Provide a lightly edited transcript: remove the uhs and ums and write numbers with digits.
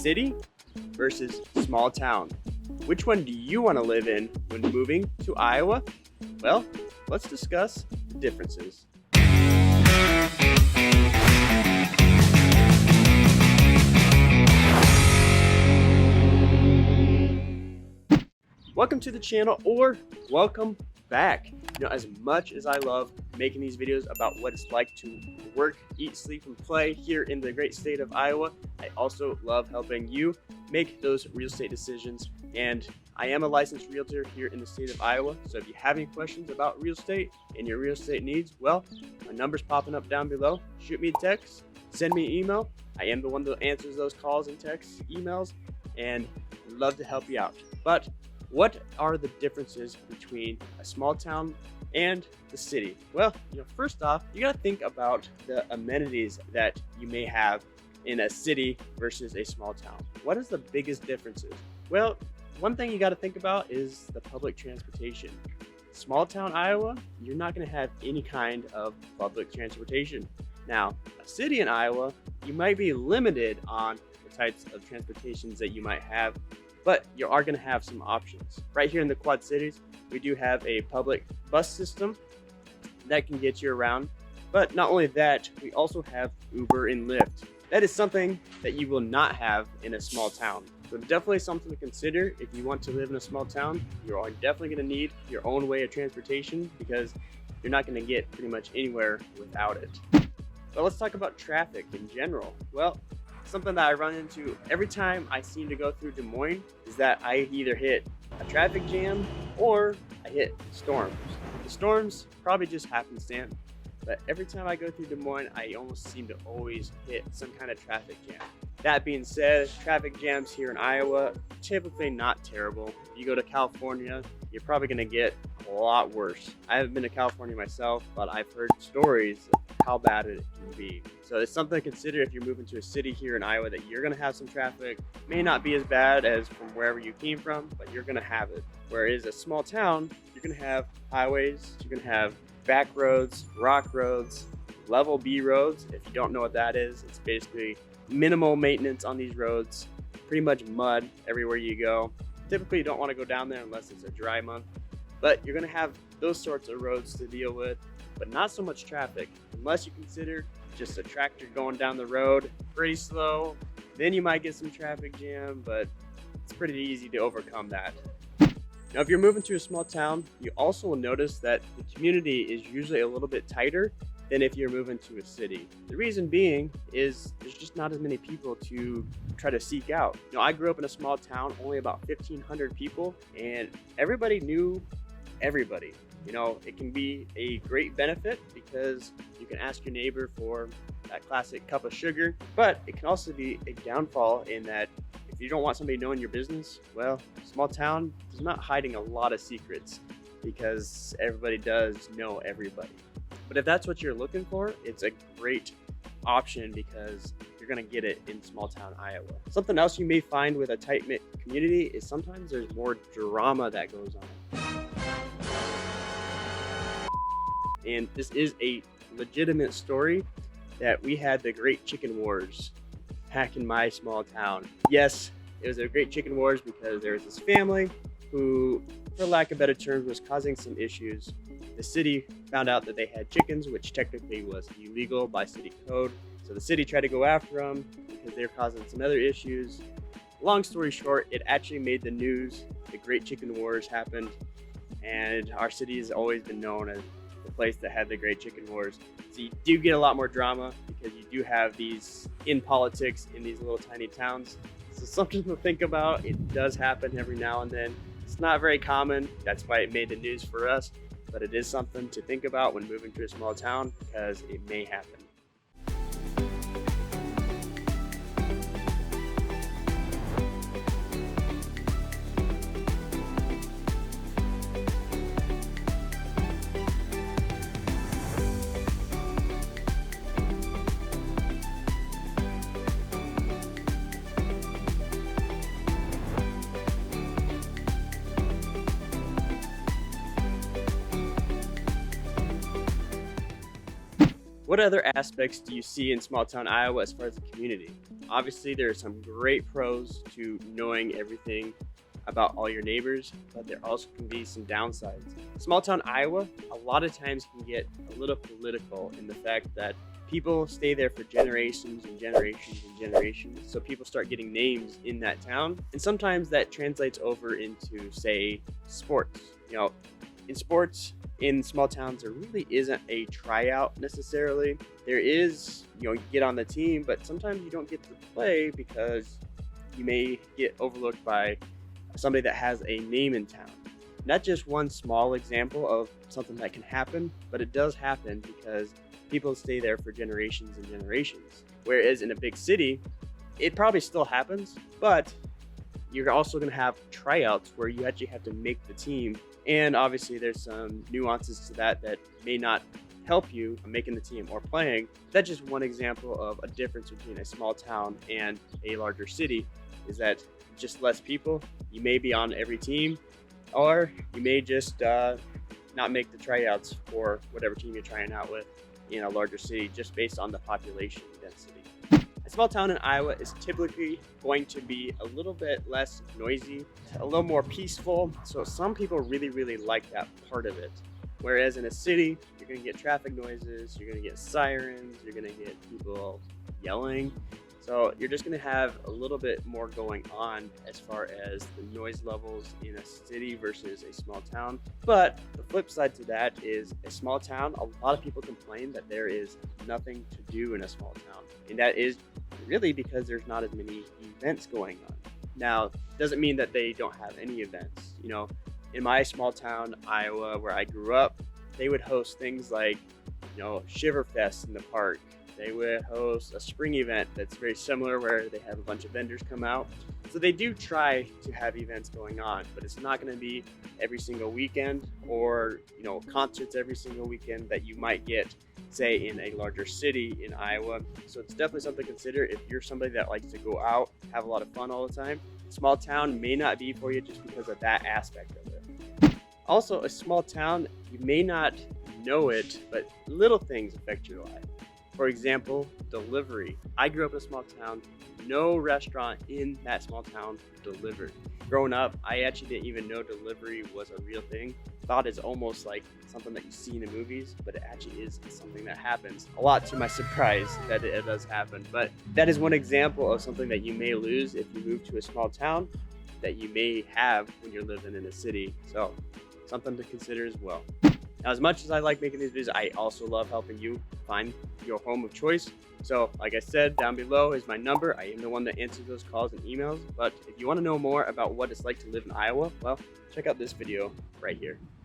city versus small town. Which one do you want to live in when moving to Iowa? Well, let's discuss the differences. Welcome to the channel, or welcome back. As much as I love making these videos about what it's like to work, eat, sleep, and play here in the great state of Iowa, I also love helping you make those real estate decisions. And I am a licensed realtor here in the state of Iowa, so if you have any questions about real estate and your real estate needs, well, my number's popping up down below. Shoot me a text, send me an email. I am the one that answers those calls and texts, emails, and I'd love to help you out. But what are the differences between a small town and the city? Well, first off, you got to think about the amenities that you may have in a city versus a small town. What is the biggest differences? Well, one thing you got to think about is the public transportation. Small town Iowa, you're not going to have any kind of public transportation. Now, a city in Iowa, you might be limited on the types of transportations that you might have, but you are going to have some options. Right here in the Quad Cities, we do have a public bus system that can get you around. But not only that, we also have Uber and Lyft. That is something that you will not have in a small town. So definitely something to consider if you want to live in a small town. You are definitely going to need your own way of transportation because you're not going to get pretty much anywhere without it. But let's talk about traffic in general. Well, something that I run into every time I seem to go through Des Moines is that I either hit a traffic jam or I hit storms. The storms probably just happenstance, but every time I go through Des Moines, I almost seem to always hit some kind of traffic jam. That being said, traffic jams here in Iowa, typically not terrible. If you go to California, you're probably gonna get a lot worse. I haven't been to California myself, but I've heard stories of how bad it can be. So it's something to consider if you're moving to a city here in Iowa that you're gonna have some traffic. May not be as bad as from wherever you came from, but you're gonna have it. Whereas a small town, you're gonna have highways, you're gonna have back roads, rock roads, level B roads. If you don't know what that is, it's basically minimal maintenance on these roads, pretty much mud everywhere you go. Typically you don't want to go down there unless it's a dry month, but you're going to have those sorts of roads to deal with, but not so much traffic unless you consider just a tractor going down the road pretty slow. Then you might get some traffic jam, but it's pretty easy to overcome that. Now, if you're moving to a small town, you also will notice that the community is usually a little bit tighter than if you're moving to a city. The reason being is there's just not as many people to try to seek out. I grew up in a small town, only about 1,500 people, and everybody knew everybody. It can be a great benefit because you can ask your neighbor for that classic cup of sugar, but it can also be a downfall in that if you don't want somebody knowing your business, well, small town is not hiding a lot of secrets because everybody does know everybody. But if that's what you're looking for, it's a great option because you're going to get it in small town Iowa. Something else you may find with a tight-knit community is sometimes there's more drama that goes on. And this is a legitimate story that we had the Great Chicken Wars back in my small town. Yes, it was a Great Chicken Wars because there was this family who, for lack of better terms, was causing some issues. The city found out that they had chickens, which technically was illegal by city code. So the city tried to go after them because they were causing some other issues. Long story short, it actually made the news. The Great Chicken Wars happened, and our city has always been known as the place that had the Great Chicken Wars. So you do get a lot more drama because you do have these in politics in these little tiny towns. So something to think about. It does happen every now and then. It's not very common. That's why it made the news for us. But it is something to think about when moving to a small town because it may happen. What other aspects do you see in small town Iowa as far as the community? Obviously, there are some great pros to knowing everything about all your neighbors, but there also can be some downsides. Small town Iowa a lot of times can get a little political in the fact that people stay there for generations and generations and generations. So people start getting names in that town, and sometimes that translates over into, say, sports. In sports, in small towns, there really isn't a tryout necessarily. There is, you get on the team, but sometimes you don't get to play because you may get overlooked by somebody that has a name in town. Not just one small example of something that can happen, but it does happen because people stay there for generations and generations. Whereas in a big city, it probably still happens, but you're also going to have tryouts where you actually have to make the team. And obviously there's some nuances to that may not help you making the team or playing. That's just one example of a difference between a small town and a larger city, is that just less people. You may be on every team, or you may just not make the tryouts for whatever team you're trying out with in a larger city, just based on the population density. A small town in Iowa is typically going to be a little bit less noisy, a little more peaceful. So some people really, really like that part of it. Whereas in a city, you're going to get traffic noises, you're going to get sirens, you're going to get people yelling. So you're just going to have a little bit more going on as far as the noise levels in a city versus a small town. But the flip side to that is a small town, a lot of people complain that there is nothing to do in a small town. And that is really because there's not as many events going on. Now, doesn't mean that they don't have any events. In my small town, Iowa, where I grew up, they would host things like, SHIVER Fest in the park. They would host a spring event that's very similar where they have a bunch of vendors come out. So they do try to have events going on, but it's not going to be every single weekend or, concerts every single weekend that you might get, say, in a larger city in Iowa. So it's definitely something to consider if you're somebody that likes to go out, have a lot of fun all the time. Small town may not be for you just because of that aspect of it. Also, a small town, you may not know it, but little things affect your life. For example, delivery. I grew up in a small town. No restaurant in that small town delivered. Growing up, I actually didn't even know delivery was a real thing. Thought it's almost like something that you see in the movies, but it actually is something that happens. A lot to my surprise that it does happen. But that is one example of something that you may lose if you move to a small town that you may have when you're living in a city. So something to consider as well. Now, as much as I like making these videos, I also love helping you find your home of choice. So like I said, down below is my number. I am the one that answers those calls and emails. But if you want to know more about what it's like to live in Iowa, well, check out this video right here.